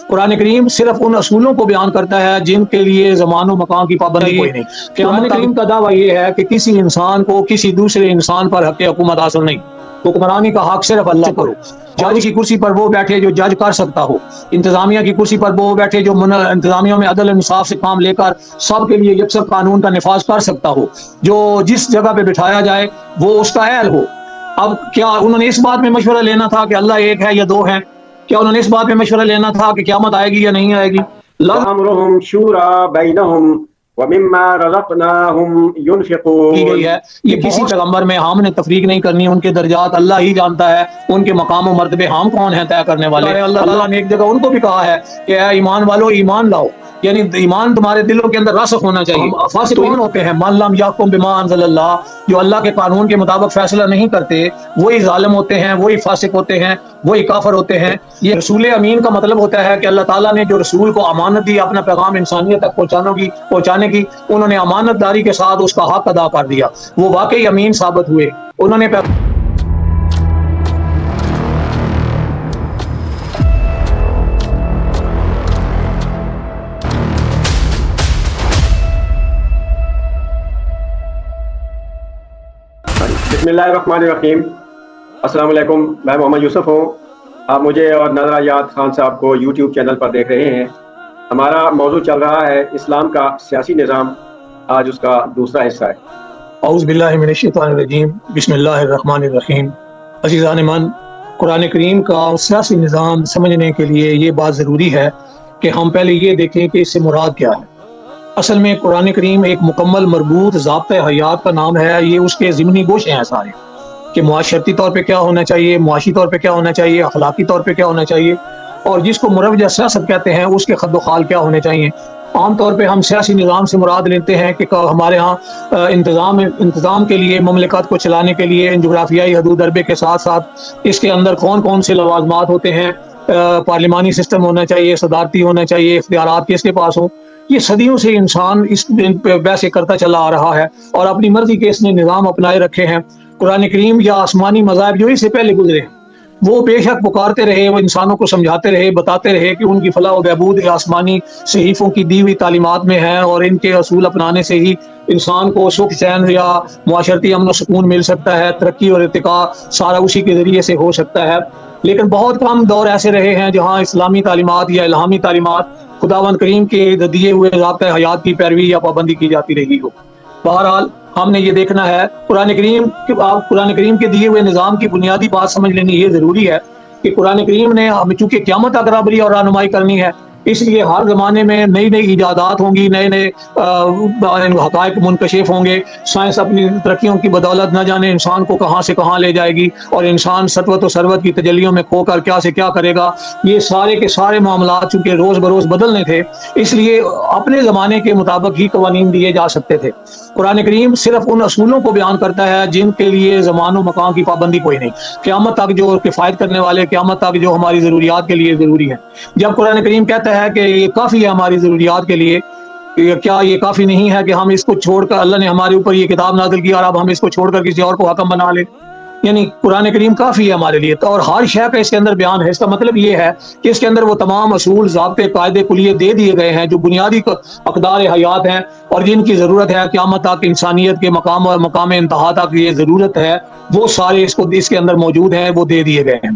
قرآن کریم صرف ان اصولوں کو بیان کرتا ہے جن کے لیے زمان و مکان کی پابندی کوئی نہیں. قرآن کریم کا دعویٰ یہ ہے کہ کسی انسان کو کسی دوسرے انسان پر حق حکومت حاصل نہیں. حکمرانی کا حق صرف اللہ کو. جج کی کرسی پر وہ بیٹھے جو جج کر سکتا ہو، انتظامیہ کی کرسی پر وہ بیٹھے جو انتظامیہ میں عدل انصاف سے کام لے کر سب کے لیے یکساں قانون کا نفاذ کر سکتا ہو، جو جس جگہ پہ بٹھایا جائے وہ اس کا اہل ہو. اب کیا انہوں نے اس بات میں مشورہ لینا تھا کہ اللہ ایک ہے یا دو ہے؟ کیا انہوں نے اس بات میں مشورہ لینا تھا کہ قیامت آئے گی یا نہیں آئے گی؟ امرهم شورا بینہم ومما رزقناہم ینفقون کی گئی ہے. یہ کسی پیغمبر میں ہم نے تفریق نہیں کرنی، ان کے درجات اللہ ہی جانتا ہے، ان کے مقام و مرتبے ہم کون ہیں طے کرنے والے. اللہ تعالیٰ نے ایک جگہ ان کو بھی کہا ہے کہ اے ایمان والو ایمان لاؤ، یعنی ایمان تمہارے دلوں کے اندر راسخ ہونا چاہیے. فاسق کون ہوتے ہیں؟ من لم یحکم بما انزل اللہ، جو اللہ کے قانون کے مطابق فیصلہ نہیں کرتے وہی ظالم ہوتے ہیں، وہی فاسق ہوتے ہیں، وہی کافر ہوتے ہیں. یہ رسول امین کا مطلب ہوتا ہے کہ اللہ تعالیٰ نے جو رسول کو امانت دی اپنا پیغام انسانیت تک پہنچانے کی، انہوں نے امانت داری کے ساتھ اس کا حق ادا کر دیا، وہ واقعی امین ثابت ہوئے. انہوں نے بسم اللہ الرحمن الرحیم. السلام علیکم، میں محمد یوسف ہوں. آپ مجھے اور نظر یاد خان صاحب کو یوٹیوب چینل پر دیکھ رہے ہیں. ہمارا موضوع چل رہا ہے اسلام کا سیاسی نظام. آج اس کا دوسرا حصہ ہے. اعوذ باللہ من الشیطان الرجیم، بسم اللہ الرحمن الرحیم. عزیزان من، قرآن کریم کا سیاسی نظام سمجھنے کے لیے یہ بات ضروری ہے کہ ہم پہلے یہ دیکھیں کہ اس سے مراد کیا ہے. اصل میں قرآن کریم ایک مکمل مربوط ضابطۂ حیات کا نام ہے. یہ اس کے ضمنی گوشے ہیں سارے، کہ معاشرتی طور پہ کیا ہونا چاہیے، معاشی طور پہ کیا ہونا چاہیے، اخلاقی طور پہ کیا ہونا چاہیے، اور جس کو مروجہ سیاست کہتے ہیں اس کے خد و خال کیا ہونے چاہیے. عام طور پہ ہم سیاسی نظام سے مراد لیتے ہیں کہ ہمارے ہاں انتظام کے لیے، مملکت کو چلانے کے لیے جغرافیائی حدود ضربے کے ساتھ ساتھ اس کے اندر کون کون سے لوازمات ہوتے ہیں. پارلیمانی سسٹم ہونا چاہیے، صدارتی ہونا چاہیے، اختیارات کس کے پاس ہوں. یہ صدیوں سے انسان اس ویسے کرتا چلا آ رہا ہے اور اپنی مرضی کے اس نے نظام اپنائے رکھے ہیں. قرآن کریم یا آسمانی مذاہب جو اس سے پہلے گزرے ہیں وہ بے شک پکارتے رہے، وہ انسانوں کو سمجھاتے رہے، بتاتے رہے کہ ان کی فلاح و بہبود آسمانی صحیفوں کی دی ہوئی تعلیمات میں ہے، اور ان کے اصول اپنانے سے ہی انسان کو سکھ چین یا معاشرتی امن و سکون مل سکتا ہے، ترقی اور ارتقاء سارا اسی کے ذریعے سے ہو سکتا ہے. لیکن بہت کم دور ایسے رہے ہیں جہاں اسلامی تعلیمات یا الہامی تعلیمات، خداوند کریم کے دیے ہوئے ضابطۂ حیات کی پیروی یا پابندی کی جاتی رہی ہو. بہرحال ہم نے یہ دیکھنا ہے قرآن کریم کے دیے ہوئے نظام کی بنیادی بات سمجھ لینی یہ ضروری ہے کہ قرآن کریم نے چونکہ قیامت تک رہبری اور رہنمائی کرنی ہے، اس لیے ہر زمانے میں نئی نئی ایجادات ہوں گی، نئے نئے حقائق منکشف ہوں گے. سائنس اپنی ترقیوں کی بدولت نہ جانے انسان کو کہاں سے کہاں لے جائے گی، اور انسان سطوت و ثروت کی تجلیوں میں کھو کر کیا سے کیا کرے گا. یہ سارے کے سارے معاملات چونکہ روز بروز بدلنے تھے، اس لیے اپنے زمانے کے مطابق ہی قوانین دیے جا سکتے تھے. قرآن کریم صرف ان اصولوں کو بیان کرتا ہے جن کے لیے زمان و مکان کی پابندی کوئی نہیں. قیامت تک جو کفایت کرنے والے، قیامت تک جو ہماری ضروریات کے لیے ضروری ہے. جب قرآن کریم کہتا ہے کہ یہ کافی ہے ہماری ضروریات کے لیے، کیا یہ کافی نہیں ہے کہ ہم اس کو چھوڑ کر، اللہ نے ہمارے اوپر یہ کتاب نازل کی اور اب ہم اس کو چھوڑ کر کسی اور کو حکم بنا لیں؟ یعنی قرآن کریم کافی ہے ہمارے لیے، اور ہر شے کا اس کے اندر بیان ہے. اس کا مطلب یہ ہے کہ اس کے اندر وہ تمام اصول، ضابطے، قاعدے کلیے دے دیے گئے ہیں جو بنیادی اقدار حیات ہیں اور جن کی ضرورت ہے قیامت تک انسانیت کے مقام اور مقام انتہا تک یہ ضرورت ہے، وہ سارے اس کے اندر موجود ہیں، وہ دے دیے گئے ہیں.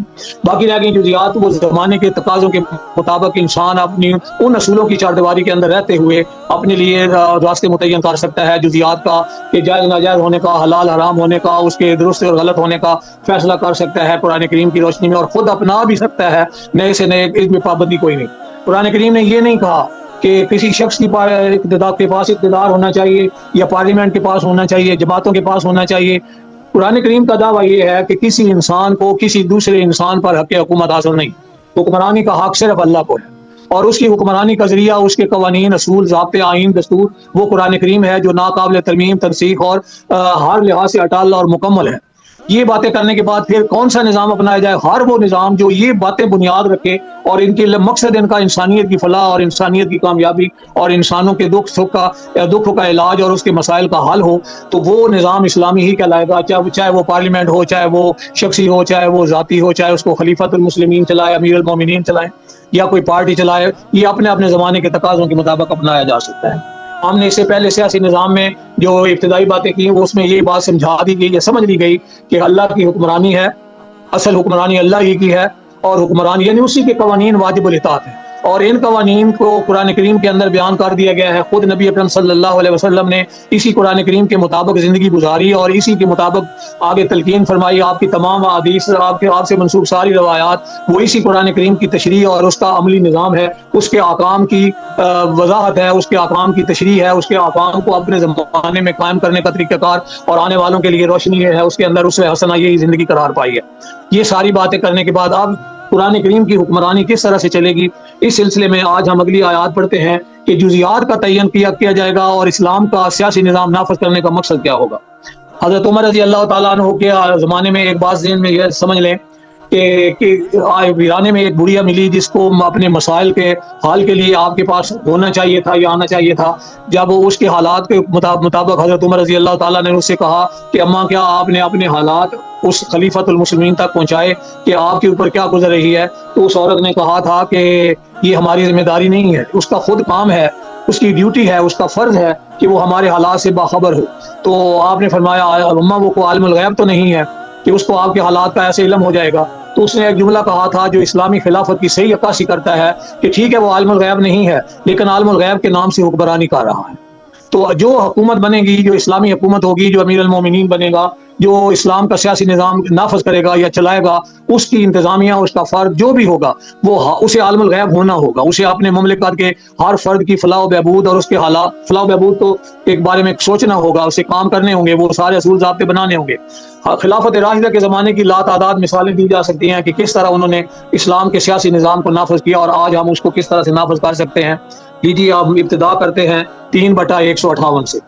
باقی رہ گئی جزیات وہ زمانے کے تقاضوں کے مطابق انسان اپنی ان اصولوں کی چاردیواری کے اندر رہتے ہوئے اپنے لیے راستے متعین کر سکتا ہے جزیات کا، کہ جائز ناجائز ہونے کا، حلال حرام ہونے کا، اس کے درست اور غلط ہونے کا فیصلہ کر سکتا ہے قرآن کریم کی روشنی میں، اور خود اپنا بھی سکتا ہے نئے سے نئے. اس میں پابندی کوئی نہیں. قرآن کریم نے یہ نہیں کہا کہ کسی شخص کے پاس اقتدار ہونا چاہیے یا پارلیمنٹ کے پاس ہونا چاہیے، جماعتوں کے پاس ہونا چاہیے. قرآن کریم کا دعویٰ یہ ہے کہ کسی انسان کو کسی دوسرے انسان پر حق حکومت حاصل نہیں. حکمرانی کا حق صرف اللہ کو ہے، اور اس کی حکمرانی کا ذریعہ اس کے قوانین، اصول، ضابطے، آئین، دستور وہ قرآن کریم ہے جو ناقابل ترمیم، تنسیخ اور ہر لحاظ سے اٹل اور مکمل ہے. یہ باتیں کرنے کے بعد پھر کون سا نظام اپنایا جائے؟ ہر وہ نظام جو یہ باتیں بنیاد رکھے اور ان کے مقصد ان کا انسانیت کی فلاح اور انسانیت کی کامیابی اور انسانوں کے دکھوں کا علاج اور اس کے مسائل کا حل ہو، تو وہ نظام اسلامی ہی کہلائے گا. چاہے وہ پارلیمنٹ ہو، چاہے وہ شخصی ہو، چاہے وہ ذاتی ہو، چاہے اس کو خلیفۃ المسلمین چلائے، امیر المومنین چلائیں. یا کوئی پارٹی چلائے، یہ اپنے اپنے زمانے کے تقاضوں کے مطابق اپنایا جا سکتا ہے۔ ہم نے اس سے پہلے سیاسی نظام میں جو ابتدائی باتیں کی اس میں یہ بات سمجھا دی گئی یا سمجھ لی گئی کہ اللہ کی حکمرانی ہے، اصل حکمرانی اللہ ہی کی ہے، اور حکمران یعنی اسی کے قوانین واجب الاطاعت ہیں، اور ان قوانین کو قرآن کریم کے اندر بیان کر دیا گیا ہے۔ خود نبی اکرم صلی اللہ علیہ وسلم نے اسی قرآن کریم کے مطابق زندگی گزاری اور اسی کے مطابق آگے تلقین فرمائی۔ آپ کی تمام احادیث، آپ سے منسوب ساری روایات وہ اسی قرآن کریم کی تشریح اور اس کا عملی نظام ہے، اس کے احکام کی وضاحت ہے، اس کے احکام کی تشریح ہے، اس کے احکام کو اپنے زمانے میں قائم کرنے کا طریقہ کار اور آنے والوں کے لیے روشنی ہے، اس کے اندر اسوہ حسنہ یہی زندگی قرار پائی ہے۔ یہ ساری باتیں کرنے کے بعد اب قرآن کریم کی حکمرانی کس طرح سے چلے گی، اس سلسلے میں آج ہم اگلی آیات پڑھتے ہیں کہ جزیات کا تعین کیا جائے گا اور اسلام کا سیاسی نظام نافذ کرنے کا مقصد کیا ہوگا۔ حضرت عمر رضی اللہ تعالیٰ عنہ کے زمانے میں ایک بات ذہن میں یہ سمجھ لیں کہ ویرانے میں ایک بڑھیا ملی جس کو اپنے مسائل کے حل کے لیے آپ کے پاس ہونا چاہیے تھا یا آنا چاہیے تھا۔ جب اس کے حالات کے مطابق حضرت عمر رضی اللہ تعالیٰ نے اس سے کہا کہ اماں کیا آپ نے اپنے حالات اس خلیفۃ المسلمین تک پہنچائے کہ آپ کے اوپر کیا گزر رہی ہے، تو اس عورت نے کہا تھا کہ یہ ہماری ذمہ داری نہیں ہے، اس کا خود کام ہے، اس کی ڈیوٹی ہے، اس کا فرض ہے کہ وہ ہمارے حالات سے باخبر ہو۔ تو آپ نے فرمایا اماں وہ کو عالم الغیب تو نہیں ہے کہ اس کو آپ کے حالات کا ایسے علم ہو جائے گا؟ تو اس نے ایک جملہ کہا تھا جو اسلامی خلافت کی صحیح عکاسی کرتا ہے کہ ٹھیک ہے وہ عالم الغیب نہیں ہے لیکن عالم الغیب کے نام سے حکمرانی کر رہا ہے۔ تو جو حکومت بنے گی، جو اسلامی حکومت ہوگی، جو امیر المومنین بنے گا، جو اسلام کا سیاسی نظام نافذ کرے گا یا چلائے گا، اس کی انتظامیہ، اس کا فرد جو بھی ہوگا وہ اسے عالم الغیب ہونا ہوگا، اسے اپنے مملکت کے ہر فرد کی فلاح و بہبود اور اس کے حالات فلاح و بہبود تو ایک بارے میں سوچنا ہوگا، اسے کام کرنے ہوں گے، وہ سارے اصول ضابطے بنانے ہوں گے۔ خلافت راشدہ کے زمانے کی لاتعداد مثالیں دی جا سکتی ہیں کہ کس طرح انہوں نے اسلام کے سیاسی نظام کو نافذ کیا اور آج ہم اس کو کس طرح سے نافذ کر سکتے ہیں۔ لیجیے آپ ابتدا کرتے ہیں 3/158 سے۔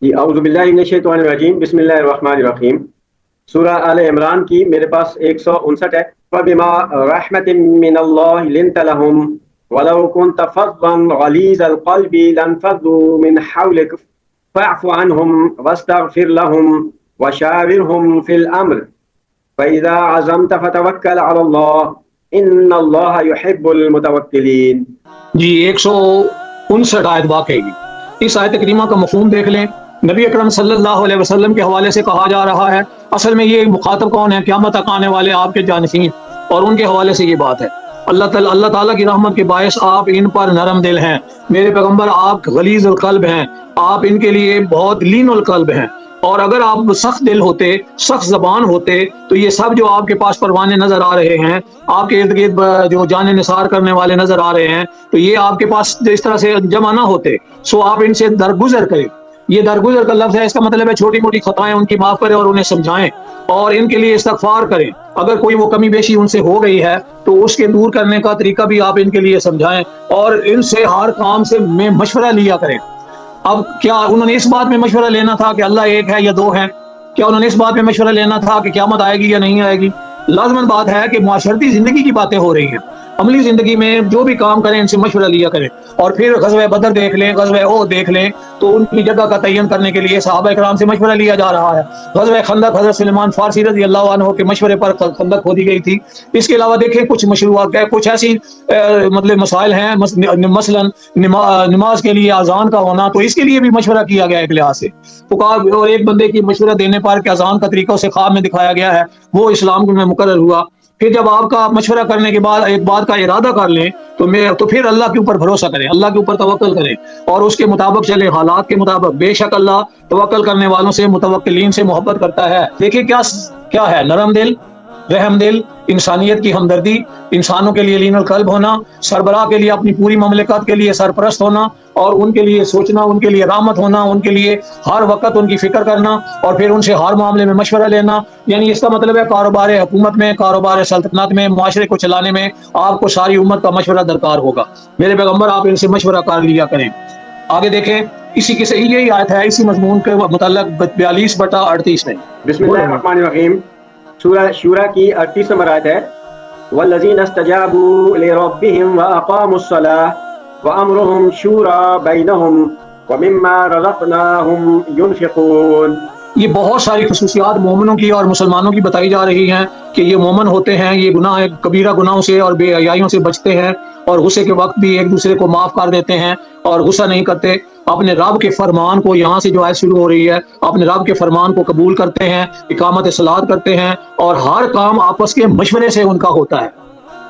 اعوذ باللہ من الشیطان الرجیم، بسم اللہ الرحمن الرحیم۔ سورہ آل عمران کی میرے پاس 159 ہے۔ فَبِمَا رَحْمَةٍ مِّنَ اللَّهِ لِنْتَ لَهُمْ وَلَوْ كُنْتَ فَظًّا غَلِيظَ الْقَلْبِ لَانفَضُّوا مِنْ حَوْلِكَ فَاعْفُ عَنْهُمْ وَاسْتَغْفِرْ لَهُمْ وَشَاوِرْهُمْ فِي الْأَمْرِ فَإِذَا عَزَمْتَ فَتَوَكَّلْ عَلَى اللَّهِ إِنَّ اللَّهَ يُحِبُّ الْمُتَوَكِّلِينَ۔ جی 159 آیت واقعی اس آیت کریمہ کا مفہوم دیکھ لیں۔ نبی اکرم صلی اللہ علیہ وسلم کے حوالے سے کہا جا رہا ہے، اصل میں یہ مخاطب کون ہے؟ قیامت تک آنے والے آپ کے جانشین، اور ان کے حوالے سے یہ بات ہے۔ اللہ تعالیٰ کی رحمت کے باعث آپ ان پر نرم دل ہیں، میرے پیغمبر آپ غلیظ القلب ہیں، آپ ان کے لیے بہت لین القلب ہیں، اور اگر آپ سخت دل ہوتے، سخت زبان ہوتے تو یہ سب جو آپ کے پاس پروانے نظر آ رہے ہیں، آپ کے ارد گرد جو جان نثار کرنے والے نظر آ رہے ہیں، تو یہ آپ کے پاس اس طرح سے جمع نہ ہوتے۔ سو آپ ان سے درگزر کریں۔ یہ درگزر کا لفظ ہے، اس کا مطلب ہے چھوٹی موٹی خطائیں ان کی معاف کریں اور انہیں سمجھائیں اور ان کے لیے استغفار کریں۔ اگر کوئی وہ کمی بیشی ان سے ہو گئی ہے تو اس کے دور کرنے کا طریقہ بھی آپ ان کے لیے سمجھائیں اور ان سے ہر کام سے میں مشورہ لیا کریں۔ اب کیا انہوں نے اس بات میں مشورہ لینا تھا کہ اللہ ایک ہے یا دو ہے؟ کیا انہوں نے اس بات میں مشورہ لینا تھا کہ قیامت آئے گی یا نہیں آئے گی؟ لازمن بات ہے کہ معاشرتی زندگی کی باتیں ہو رہی ہیں، عملی زندگی میں جو بھی کام کریں ان سے مشورہ لیا کریں۔ اور پھر غزوہ بدر دیکھ لیں، غزوہ احد دیکھ لیں، تو ان کی جگہ کا تعین کرنے کے لیے صحابہ کرام سے مشورہ لیا جا رہا ہے۔ غزوہ خندق حضرت سلیمان فارسی رضی اللہ عنہ کے مشورے پر خندق کھودی گئی تھی۔ اس کے علاوہ دیکھیں کچھ مشروعات، کچھ ایسی مطلب مسائل ہیں، مثلا نماز کے لیے اذان کا ہونا، تو اس کے لیے بھی مشورہ کیا گیا ایک لحاظ سے۔ اور ایک بندے کی مشورہ دینے پر کہ اذان کا طریقہ اسے خواب میں دکھایا گیا ہے، وہ اسلام میں مقرر ہوا۔ پھر جب آپ کا مشورہ کرنے کے بعد ایک بات کا ارادہ کر لیں تو پھر اللہ کے اوپر بھروسہ کریں، اللہ کے اوپر توکل کریں اور اس کے مطابق چلیں، حالات کے مطابق۔ بے شک اللہ توکل کرنے والوں سے، متوکلین سے محبت کرتا ہے۔ دیکھیں کیا ہے، نرم دل، رحم دل، انسانیت کی ہمدردی، انسانوں کے لیے لین القلب ہونا، سربراہ کے لیے اپنی پوری مملکت کے لیے سرپرست ہونا اور ان کے لیے سوچنا، ان کے لیے رحمت ہونا، ان کے لیے ہر وقت ان کی فکر کرنا اور پھر ان سے ہر معاملے میں مشورہ لینا۔ یعنی اس کا مطلب ہے کاروبار حکومت میں، کاروبار سلطنت میں، معاشرے کو چلانے میں آپ کو ساری امت کا مشورہ درکار ہوگا۔ میرے پیغمبر آپ ان سے مشورہ کر لیا کریں۔ آگے دیکھیں، اسی کے صحیح یہی آیت ہے، اسی مضمون کے متعلق 42/38 میں۔ بسم اللہ الرحمن الرحیم۔ سورہ شورا کی 38 نمبر آیت ہے، والذین استجابوا لربهم واقاموا الصلاة وامرهم شورى بینہم ومما رزقناہم ينفقون۔ یہ بہت ساری خصوصیات مومنوں کی اور مسلمانوں کی بتائی جا رہی ہیں کہ یہ مومن ہوتے ہیں، یہ گناہ کبیرہ گناہوں سے اور بے حیائیوں سے بچتے ہیں، اور غصے کے وقت بھی ایک دوسرے کو معاف کر دیتے ہیں اور غصہ نہیں کرتے، اپنے رب کے فرمان کو، یہاں سے جو آیت شروع ہو رہی ہے، اپنے رب کے فرمان کو قبول کرتے ہیں، اقامت صلاۃ کرتے ہیں، اور ہر کام آپس کے مشورے سے ان کا ہوتا ہے۔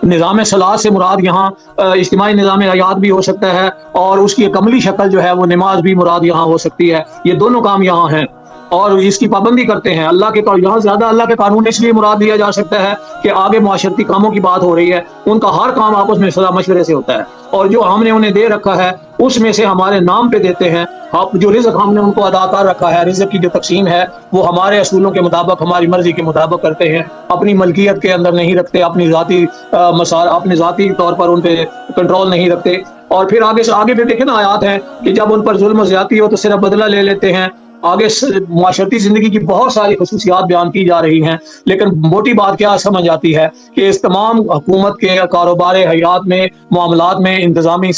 نظام صلاح سے مراد یہاں اجتماعی نظام حیات بھی ہو سکتا ہے، اور اس کی ایک عملی شکل جو ہے وہ نماز بھی مراد یہاں ہو سکتی ہے۔ یہ دونوں کام یہاں ہیں اور اس کی پابندی کرتے ہیں۔ اللہ کے یہاں زیادہ اللہ کے قانون اس لیے مراد دیا جا سکتا ہے کہ آگے معاشرتی کاموں کی بات ہو رہی ہے، ان کا ہر کام آپس میں صلاح مشورے سے ہوتا ہے، اور جو ہم نے انہیں دے رکھا ہے اس میں سے ہمارے نام پہ دیتے ہیں۔ جو رزق ہم نے ان کو ادا کر رکھا ہے، رزق کی جو تقسیم ہے وہ ہمارے اصولوں کے مطابق، ہماری مرضی کے مطابق کرتے ہیں، اپنی ملکیت کے اندر نہیں رکھتے، اپنی ذاتی اپنے ذاتی طور پر ان پہ کنٹرول نہیں رکھتے۔ اور پھر آگے بھی دیکھیں نا، آیات ہیں کہ جب ان پر ظلم و زیادتی ہو تو صرف بدلہ لے لیتے ہیں۔ آگے معاشرتی زندگی کی بہت ساری خصوصیات بیان کی جا رہی ہیں، لیکن موٹی بات کیا سمجھ آتی ہے کہ اس تمام حکومت کے کاروبار حیات میں، معاملات میں، انتظامی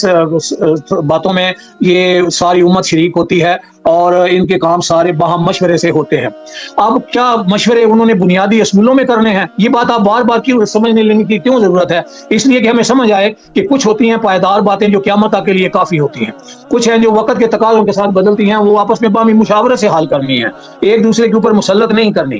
باتوں میں یہ ساری امت شریک ہوتی ہے، اور ان کے کام سارے باہم مشورے سے ہوتے ہیں۔ اب کیا مشورے انہوں نے بنیادی اصولوں میں کرنے ہیں؟ یہ بات آپ بار بار کیوں سمجھنے لینے کی کیوں ضرورت ہے؟ اس لیے کہ ہمیں سمجھ آئے کہ کچھ ہوتی ہیں پائیدار باتیں جو قیامت تک کے لیے کافی ہوتی ہیں، کچھ ہیں جو وقت کے تقاضوں کے ساتھ بدلتی ہیں، وہ آپس میں باہمی مشاورت سے حل کرنی ہے، ایک دوسرے کے اوپر مسلط نہیں کرنی۔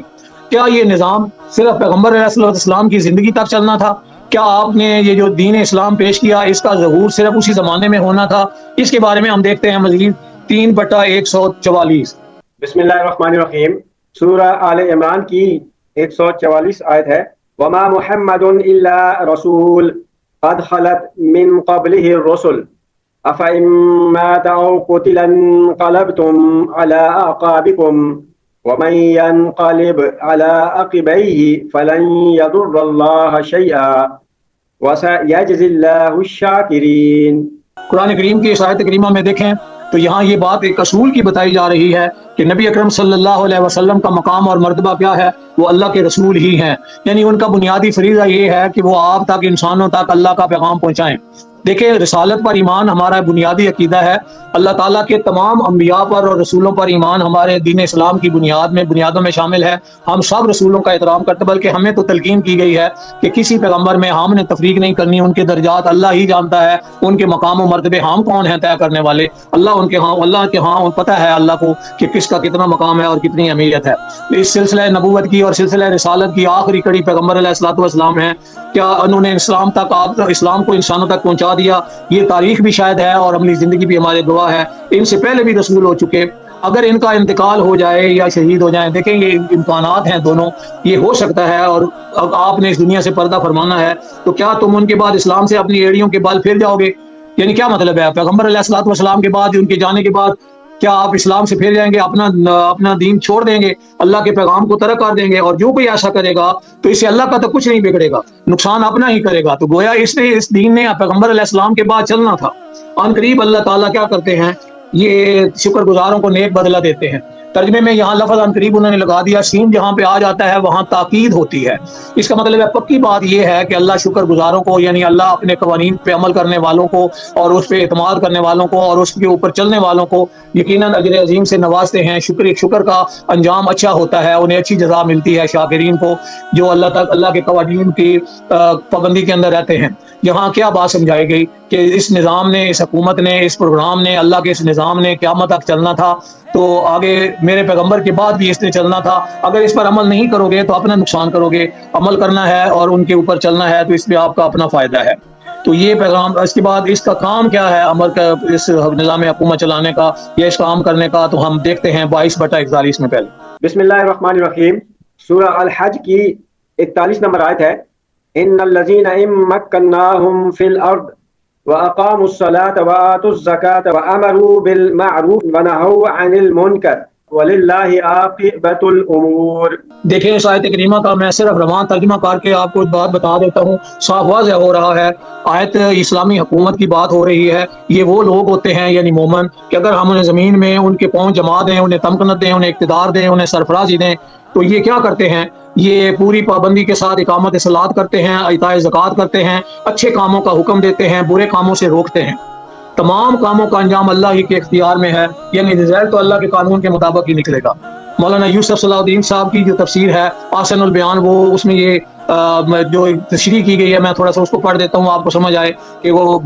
کیا یہ نظام صرف پیغمبر علیہ الصلوۃ والسلام کی زندگی تک چلنا تھا؟ کیا آپ نے یہ جو دین اسلام پیش کیا اس کا ظہور صرف اسی زمانے میں ہونا تھا؟ اس کے بارے میں ہم دیکھتے ہیں مزید 3/144۔ بسم اللہ الرحمن الرحیم۔ سورہ آل عمران کی 144 آیت ہے، وما محمد الا رسول قد خلت من قبله الرسل افإن مات أو قتل انقلبتم على أعقابكم ومن ينقلب على عقبيه فلن يضر الله شيئا وسيجزي الله الشاكرين۔ قرآن کریم کی اس آیت کریمہ میں دیکھیں تو یہاں یہ بات ایک اصول کی بتائی جا رہی ہے کہ نبی اکرم صلی اللہ علیہ وسلم کا مقام اور مرتبہ کیا ہے؟ وہ اللہ کے رسول ہی ہیں، یعنی ان کا بنیادی فریضہ یہ ہے کہ وہ آپ تک، انسانوں تک اللہ کا پیغام پہنچائیں۔ دیکھیں، رسالت پر ایمان ہمارا بنیادی عقیدہ ہے، اللہ تعالیٰ کے تمام انبیاء پر اور رسولوں پر ایمان ہمارے دین اسلام کی بنیادوں میں شامل ہے۔ ہم سب رسولوں کا احترام کرتے ہیں، بلکہ ہمیں تو تلقین کی گئی ہے کہ کسی پیغمبر میں ہم نے تفریق نہیں کرنی، ان کے درجات اللہ ہی جانتا ہے، ان کے مقام و مرتبے ہم کون ہیں طے کرنے والے؟ اللہ کے ہاں پتہ ہے اللہ کو کہ کس کا کتنا مقام ہے اور کتنی اہمیت ہے۔ اس سلسلہ نبوت کی اور سلسلہ رسالت کی آخری کڑی پیغمبر علیہ الصلوۃ والسلام ہیں۔ کیا انہوں نے اسلام کو انسانوں تک پہنچا دیا؟ یہ تاریخ بھی شاید ہے اور عملی زندگی بھی ہمارے گواہ ہے۔ ان سے پہلے بھی رسول ہو چکے، اگر ان کا انتقال ہو جائے یا شہید ہو جائیں، دیکھیں یہ امکانات ہیں دونوں، یہ ہو سکتا ہے، اور آپ نے اس دنیا سے پردہ فرمانا ہے، تو کیا تم ان کے بعد اسلام سے اپنی ایڑیوں کے بال پھیر جاؤ گے؟ یعنی کیا مطلب ہے؟ پیغمبر علیہ الصلوۃ والسلام کے بعد، ان کے جانے کے بعد کیا آپ اسلام سے پھر جائیں گے، اپنا دین چھوڑ دیں گے، اللہ کے پیغام کو ترک کر دیں گے؟ اور جو کوئی ایسا کرے گا تو اس سے اللہ کا تو کچھ نہیں بگڑے گا، نقصان اپنا ہی کرے گا۔ تو گویا اس دین نے پیغمبر علیہ السلام کے بعد چلنا تھا۔ ان قریب اللہ تعالیٰ کیا کرتے ہیں؟ یہ شکر گزاروں کو نیک بدلہ دیتے ہیں۔ ترجمے میں یہاں لفظ ان قریب انہوں نے لگا دیا، سین جہاں پہ آ جاتا ہے وہاں تاکید ہوتی ہے۔ اس کا مطلب ہے پکی بات یہ ہے کہ اللہ شکر گزاروں کو، یعنی اللہ اپنے قوانین پہ عمل کرنے والوں کو اور اس پہ اعتماد کرنے والوں کو اور اس کے اوپر چلنے والوں کو یقیناً اجر عظیم سے نوازتے ہیں۔ شکر کا انجام اچھا ہوتا ہے، انہیں اچھی جزا ملتی ہے شاکرین کو، جو اللہ کے قوانین کی پابندی کے اندر رہتے ہیں۔ یہاں کیا بات سمجھائی گئی کہ اس نظام نے، اس حکومت نے، اس پروگرام نے، اللہ کے اس نظام نے قیامت تک چلنا تھا، تو آگے میرے پیغمبر کے بعد بھی اس نے چلنا تھا۔ اگر اس پر عمل نہیں کرو گے تو اپنا نقصان کرو گے، عمل کرنا ہے اور ان کے اوپر چلنا ہے تو اس میں آپ کا اپنا فائدہ ہے۔ تو یہ پیغام، اس کے بعد اس کا کام کیا ہے عمل کا، اس نظام حکومت چلانے کا یا اس کام کرنے کا، تو ہم دیکھتے ہیں 22/41 میں پہلے۔ بسم اللہ الرحمن الرحیم۔ سورہ الحج کی 41 نمبر آیت ہے، ان الذین ان مکناہم فی الارض واقاموا الصلاة وآتوا الزکاة وامروا بالمعروف ونہوا عن المنکر وللہ عاقبۃ الامور۔ دیکھیں اس آیت کریمہ کا میں صرف روان ترجمہ کر کے آپ کو ایک بات بتا دیتا ہوں، صاف واضح ہو رہا ہے۔ آیت اسلامی حکومت کی بات ہو رہی ہے۔ یہ وہ لوگ ہوتے ہیں یعنی مومن کہ اگر ہم انہیں زمین میں ان کے پاؤں جما دیں، انہیں تمکنت دیں، انہیں اقتدار دیں، انہیں سرفرازی دیں، تو یہ کیا کرتے ہیں؟ یہ پوری پابندی کے ساتھ اقامت صلاۃ کرتے ہیں، ایتاء زکوٰۃ کرتے ہیں، اچھے کاموں کا حکم دیتے ہیں، برے کاموں سے روکتے ہیں۔ تمام کاموں کا انجام اللہ ہی کے اختیار میں ہے، یعنی رزلٹ تو اللہ کے قانون کے مطابق ہی نکلے گا۔ مولانا یوسف صلاح الدین صاحب کی جو تفسیر ہے آسن البیان، وہ اس میں یہ جو تشریح کی گئی ہے، میں تھوڑا سا اس کو پڑھ دیتا ہوں آپ کو سمجھ آئے کہ وہ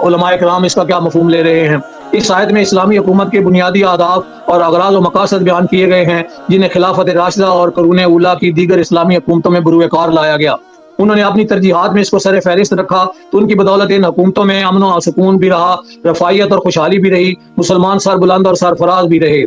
علماء کرام اس کا کیا مفہوم لے رہے ہیں۔ اس آیت میں اسلامی حکومت کے بنیادی آداب اور اغراض و مقاصد بیان کیے گئے ہیں جنہیں خلافت راشدہ اور قرون اولیٰ کی دیگر اسلامی حکومتوں میں بروئے کار لایا گیا۔ انہوں نے اپنی ترجیحات میں اس کو سر فہرست رکھا، تو ان کی بدولت ان حکومتوں میں امن و سکون بھی رہا، رفاہیت اور خوشحالی بھی رہی، مسلمان سربلند اور سرفراز بھی رہے۔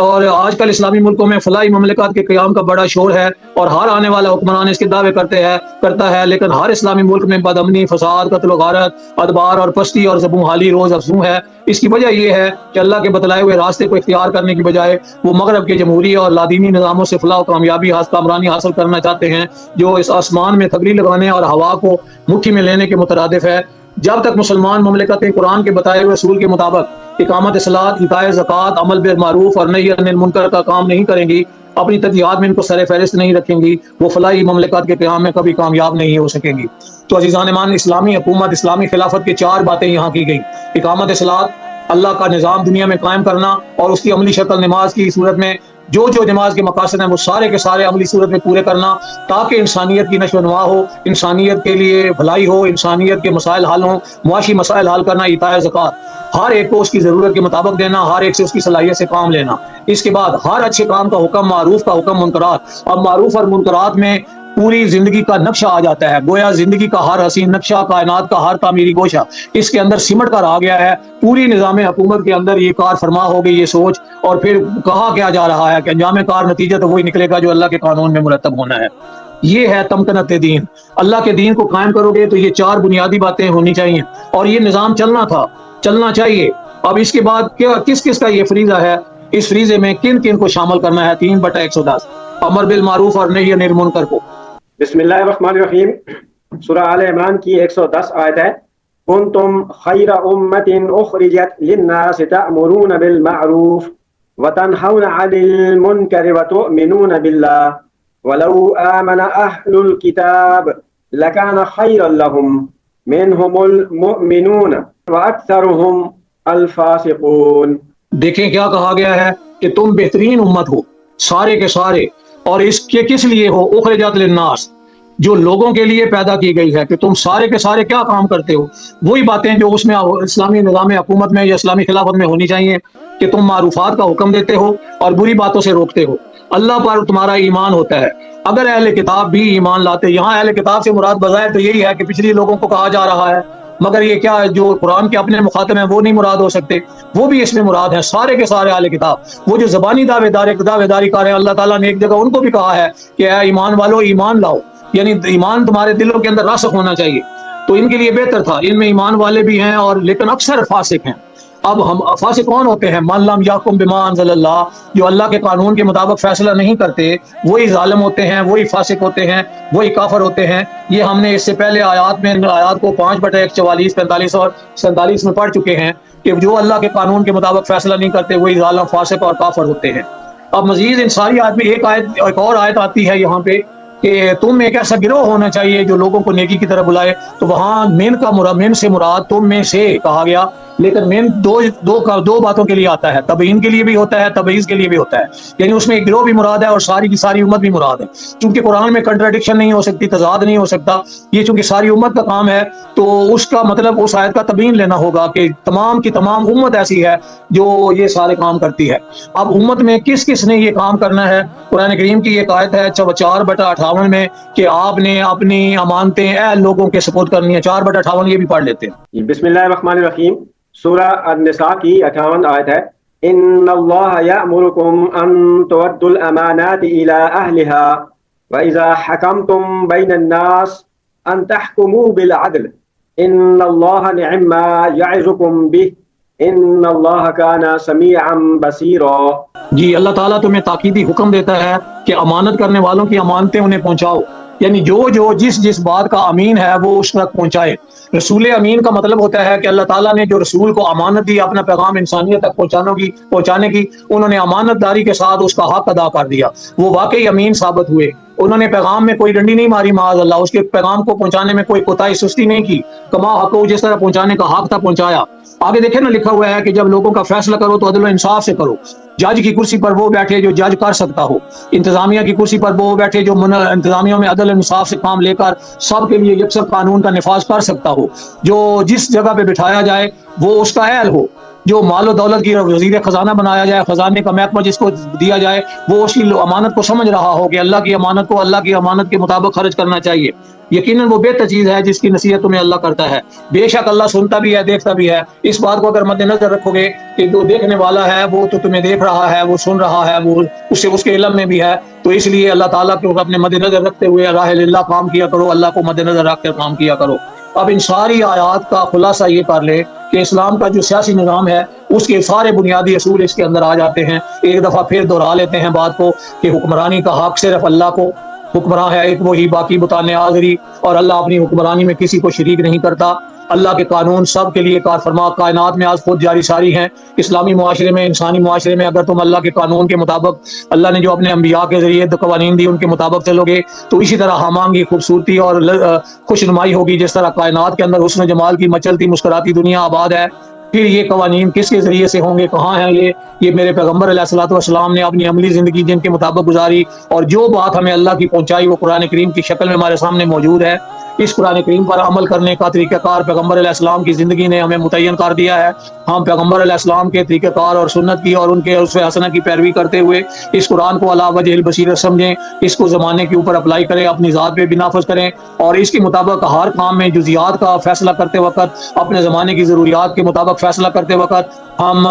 اور آج کل اسلامی ملکوں میں فلاحی مملکت کے قیام کا بڑا شور ہے، اور ہر آنے والا حکمران اس کے دعوے کرتا ہے، لیکن ہر اسلامی ملک میں بدامنی، فساد، قتل و غارت، ادبار اور پستی اور زبوں حالی روز افزوں ہے۔ اس کی وجہ یہ ہے کہ اللہ کے بتلائے ہوئے راستے کو اختیار کرنے کی بجائے وہ مغرب کے جمہوری اور لادینی نظاموں سے فلاح و کامرانی حاصل کرنا چاہتے ہیں، جو اس آسمان میں تھگڑی لگانے اور ہوا کو مٹھی میں لینے کے مترادف ہے۔ جب تک مسلمان مملکتیں قرآن کے بتائے ہوئے اصول کے مطابق اقامت صلاۃ، ایتاء زکوٰۃ، عمل بالمعروف اور نہی عن المنکر کا کام نہیں کریں گی، اپنی ترجیحات میں ان کو سر فہرست نہیں رکھیں گی، وہ فلاحی مملکت کے قیام میں کبھی کامیاب نہیں ہو سکیں گی۔ تو عزیزان ایمان، اسلامی حکومت، اسلامی خلافت کی 4 باتیں یہاں کی گئی: اقامت صلاۃ، اللہ کا نظام دنیا میں قائم کرنا، اور اس کی عملی شکل نماز کی صورت میں جو نماز کے مقاصد ہیں وہ سارے کے سارے عملی صورت میں پورے کرنا، تاکہ انسانیت کی نشو و نما ہو، انسانیت کے لیے بھلائی ہو، انسانیت کے مسائل حل ہوں، معاشی مسائل حل کرنا، ایتاء زکوٰۃ، ہر ایک کو اس کی ضرورت کے مطابق دینا، ہر ایک سے اس کی صلاحیت سے کام لینا۔ اس کے بعد ہر اچھے کام کا حکم، معروف کا حکم، منکرات۔ اب معروف اور منکرات میں پوری زندگی کا نقشہ آ جاتا ہے، گویا زندگی کا ہر حسین نقشہ، کائنات کا ہر تعمیری گوشہ اس کے اندر سمٹ کر آ گیا ہے۔ پوری نظام حکومت کے اندر یہ کار فرما ہو گئی، یہ سوچ، اور پھر کہا کیا جا رہا ہے کہ انجام کار نتیجہ تو وہی نکلے گا جو اللہ کے قانون میں مرتب ہونا ہے۔ یہ ہے تمکنت دین۔ اللہ کے دین کو قائم کرو گے تو یہ 4 بنیادی باتیں ہونی چاہیے، اور یہ نظام چلنا چاہیے۔ اب اس کے بعد کس کا یہ فریضہ ہے؟ اس فریضے میں کن کو شامل کرنا ہے؟ 3/110 امر بالمعروف اور نہی عن المنکر کو۔ بسم اللہ الرحمن الرحیم۔ سورہ آل عمران کی 110 آیت ہے: کنتم خیر امت اخرجت للناس تأمرون بالمعروف وتنہون عن المنکر وتؤمنون باللہ ولو آمن اہل الکتاب لکان خیرا لہم منہم المؤمنون واکثرہم الفاسقون۔ دیکھیں کیا کہا گیا ہے کہ تم بہترین امت ہو، سارے کے سارے، اور اس کے کس لیے ہو؟ اخرجت للناس، جو لوگوں کے لیے پیدا کی گئی ہے، کہ تم سارے کے سارے کیا کام کرتے ہو؟ وہی باتیں جو اس میں اسلامی نظام حکومت میں یا اسلامی خلافت میں ہونی چاہیے، کہ تم معروفات کا حکم دیتے ہو اور بری باتوں سے روکتے ہو۔ اللہ پر تمہارا ایمان ہوتا ہے۔ اگر اہل کتاب بھی ایمان لاتے، یہاں اہل کتاب سے مراد بظاہر تو یہی ہے کہ پچھلی لوگوں کو کہا جا رہا ہے، مگر یہ کیا جو قرآن کے اپنے مخاطب ہیں وہ نہیں مراد ہو سکتے، وہ بھی اس میں مراد ہیں، سارے کے سارے اہل کتاب۔ وہ جو زبانی دعوے داری کر رہے ہیں، اللہ تعالیٰ نے ایک جگہ ان کو بھی کہا ہے کہ اے ایمان والو ایمان لاؤ، یعنی ایمان تمہارے دلوں کے اندر راسخ ہونا چاہیے۔ تو ان کے لیے بہتر تھا، ان میں ایمان والے بھی ہیں اور لیکن اکثر فاسق ہیں۔ اب ہم فاسق کون ہوتے ہیں؟ من لم یحکم بما انزل اللہ، جو اللہ کے قانون کے مطابق فیصلہ نہیں کرتے، وہی ظالم ہوتے ہیں، وہی فاسق ہوتے ہیں، وہی کافر ہوتے ہیں۔ یہ ہم نے اس سے پہلے آیات کو 5/144، 45 اور 47 میں پڑھ چکے ہیں کہ جو اللہ کے قانون کے مطابق فیصلہ نہیں کرتے وہی ظالم، فاسق اور کافر ہوتے ہیں۔ اب مزید ان ساری آیت میں ایک اور آیت آتی ہے یہاں پہ کہ تم ایک ایسا گروہ ہونا چاہیے جو لوگوں کو نیکی کی طرف بلائے، تو وہاں من سے مراد تم میں سے کہا گیا، لیکن من دو باتوں کے لیے آتا ہے، تبعین کے لیے بھی ہوتا ہے، تبعیض کے لیے بھی ہوتا ہے، یعنی اس میں ایک گروہ بھی مراد ہے اور ساری کی ساری امت بھی مراد ہے۔ چونکہ قرآن میں کنٹراڈکشن نہیں ہو سکتی، تضاد نہیں ہو سکتا، یہ چونکہ ساری امت کا کام ہے، تو اس کا مطلب اس آیت کا تبیین لینا ہوگا کہ تمام کی تمام امت ایسی ہے جو یہ سارے کام کرتی ہے۔ اب امت میں کس نے یہ کام کرنا ہے؟ قرآن کریم کی ایک آیت ہے 4/58 میں کہ آپ نے اپنی امانتیں اہل لوگوں کے سپرد کرنی ہے۔ 4/58 یہ بھی پڑھ لیتے ہیں۔ بسم اللہ الرحمن الرحیم۔ سورہ النساء کی 58 آیت ہے: ان اللہ یأمرکم ان تؤدوا الامانات الی اہلہا واذا حکمتم بین الناس ان تحکموا بالعدل ان اللہ نعم ما یعظکم بہ ان اللہ کان سمیعا بصیرا۔ جی، اللہ تعالیٰ تمہیں تاکیدی حکم دیتا ہے کہ امانت کرنے والوں کی امانتیں انہیں پہنچاؤ، یعنی جو جس بات کا امین ہے وہ اس تک پہنچائے۔ رسول امین کا مطلب ہوتا ہے کہ اللہ تعالیٰ نے جو رسول کو امانت دی اپنا پیغام انسانیت تک پہنچانے کی، انہوں نے امانت داری کے ساتھ اس کا حق ادا کر دیا، وہ واقعی امین ثابت ہوئے۔ انہوں نے پیغام میں کوئی ڈنڈی نہیں ماری معاذ اللہ، اس کے پیغام کو پہنچانے میں کوئی کوتاہی سستی نہیں کی، کما حق کو جس طرح پہنچانے کا حق تھا پہنچایا۔ آگے دیکھیں نا لکھا ہوا ہے کہ جب لوگوں کا فیصلہ کرو تو عدل و انصاف سے کرو، جج کی کرسی پر وہ بیٹھے جو جج کر سکتا ہو، انتظامیہ کی کرسی پر وہ بیٹھے جو انتظامیہ میں عدل و انصاف سے کام لے کر سب کے لیے یکساں قانون کا نفاذ کر سکتا ہو، جو جس جگہ پہ بٹھایا جائے وہ اس کا اہل ہو، جو مال و دولت کی وزیر خزانہ بنایا جائے، خزانے کا محکمہ جس کو دیا جائے وہ اس کی امانت کو سمجھ رہا ہو کہ اللہ کی امانت کو اللہ کی امانت کے مطابق خرچ کرنا چاہیے، یقیناً وہ بہتر چیز ہے جس کی نصیحت تمہیں اللہ کرتا ہے۔ بے شک اللہ سنتا بھی ہے، دیکھتا بھی ہے۔ اس بات کو اگر مد نظر رکھو گے کہ جو دیکھنے والا ہے وہ تو تمہیں دیکھ رہا ہے، وہ سن رہا ہے، وہ اس کے علم میں بھی ہے، تو اس لیے اللہ تعالیٰ کو اپنے مد نظر رکھتے ہوئے راہ اللہ کام کیا کرو، اللہ کو مد نظر رکھ کر کام کیا کرو۔ اب ان ساری آیات کا خلاصہ یہ کر لیں کہ اسلام کا جو سیاسی نظام ہے اس کے سارے بنیادی اصول اس کے اندر آ جاتے ہیں۔ ایک دفعہ پھر دہرا لیتے ہیں بات کو کہ حکمرانی کا حق صرف اللہ کو، حکمراں ہے ایک وہی، باقی بتانے آزری، اور اللہ اپنی حکمرانی میں کسی کو شریک نہیں کرتا۔ اللہ کے قانون سب کے لیے کار فرما، کائنات میں آج خود جاری ساری ہیں۔ اسلامی معاشرے میں، انسانی معاشرے میں اگر تم اللہ کے قانون کے مطابق، اللہ نے جو اپنے انبیاء کے ذریعے قوانین دی ان کے مطابق چلو گے تو اسی طرح ہمان کی خوبصورتی اور خوشنمائی ہوگی، جس طرح کائنات کے اندر حسن و جمال کی مچلتی مسکراتی دنیا آباد ہے۔ پھر یہ قوانین کس کے ذریعے سے ہوں گے، کہاں ہیں یہ میرے پیغمبر علیہ الصلوۃ والسلام نے اپنی عملی زندگی جن کے مطابق گزاری، اور جو بات ہمیں اللہ کی پہنچائی وہ قرآن کریم کی شکل میں ہمارے سامنے موجود ہے۔ اس قرآن کریم پر عمل کرنے کا طریقہ کار پیغمبر علیہ السلام کی زندگی نے ہمیں متعین کر دیا ہے۔ ہم پیغمبر علیہ السلام کے طریقہ کار اور سنت کی اور ان کے اسوہ حسنہ کی پیروی کرتے ہوئے اس قرآن کو علی وجہ البصیرۃ سمجھیں، اس کو زمانے کے اوپر اپلائی کریں، اپنی ذات پہ بھی نافذ کریں، اور اس کے مطابق ہر کام میں جزیات کا فیصلہ کرتے وقت، اپنے زمانے کی ضروریات کے مطابق فیصلہ کرتے وقت ہم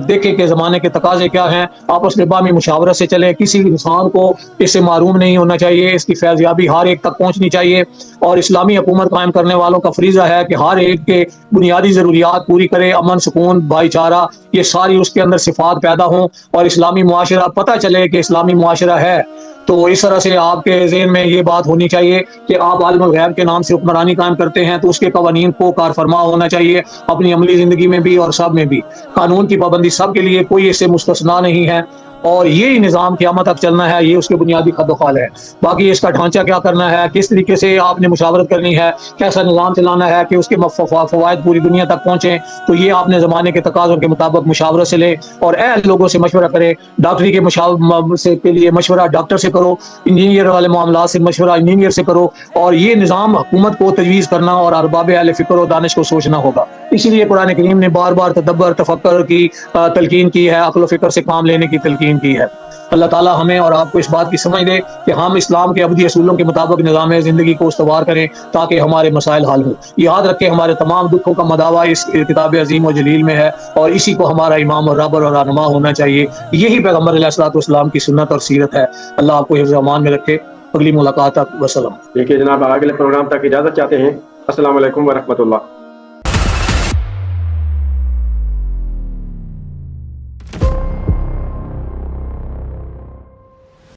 دیکھیں کہ زمانے کے تقاضے کیا ہیں، آپس میں باہمی مشاورت سے چلیں، کسی انسان کو اس سے معروم نہیں ہونا چاہیے، اس کی فیضیابی ہر ایک تک پہنچنی چاہیے، اور اسلامی حکومت قائم کرنے والوں کا فریضہ ہے کہ ہر ایک کے بنیادی ضروریات پوری کرے، امن، سکون، بھائی چارہ، یہ ساری اس کے اندر صفات پیدا ہوں، اور اسلامی معاشرہ پتہ چلے کہ اسلامی معاشرہ ہے۔ تو اس طرح سے آپ کے ذہن میں یہ بات ہونی چاہیے کہ آپ عالم الغیب کے نام سے حکمرانی قائم کرتے ہیں تو اس کے قوانین کو کار فرما ہونا چاہیے، اپنی عملی زندگی میں بھی اور سب میں بھی۔ قانون کی پابندی سب کے لیے، کوئی اس سے مستثنا نہیں ہے، اور یہی نظام قیامت تک چلنا ہے، یہ اس کے بنیادی خد و خال ہے۔ باقی اس کا ڈھانچہ کیا کرنا ہے، کس طریقے سے آپ نے مشاورت کرنی ہے، کیسا نظام چلانا ہے کہ اس کے فوائد پوری دنیا تک پہنچیں، تو یہ آپ نے زمانے کے تقاضوں کے مطابق مشاورت سے لیں اور اہل لوگوں سے مشورہ کریں۔ ڈاکٹری کے کے لیے مشورہ ڈاکٹر سے کرو، انجینئر والے معاملات سے مشورہ انجینئر سے کرو، اور یہ نظام حکومت کو تجویز کرنا اور ارباب اہل فکر و دانش کو سوچنا ہوگا۔ اسی لیے قرآن کریم نے بار بار تدبر، تفکر کی تلقین کی ہے، عقل و فکر سے کام لینے کی تلقین کی ہے۔ اللہ تعالیٰ ہمیں اور آپ کو اس بات کی سمجھ دے کہ ہم اسلام کے ابدی اصولوں کے مطابق نظام زندگی کو استوار کریں تاکہ ہمارے مسائل حل ہوں۔ یاد رکھیں ہمارے تمام دکھوں کا مداوا اس کتاب عظیم و جلیل میں ہے، اور اسی کو ہمارا امام اور رہبر اور رہنما ہونا چاہیے۔ یہی پیغمبر علیہ الصلوۃ والسلام کی سنت اور سیرت ہے۔ اللہ آپ کو حفظ و امان میں رکھے۔ اگلی ملاقات تک وسلام۔ دیکھیے جناب، اگلے پروگرام تک اجازت چاہتے ہیں۔ السلام علیکم ورحمۃ اللہ۔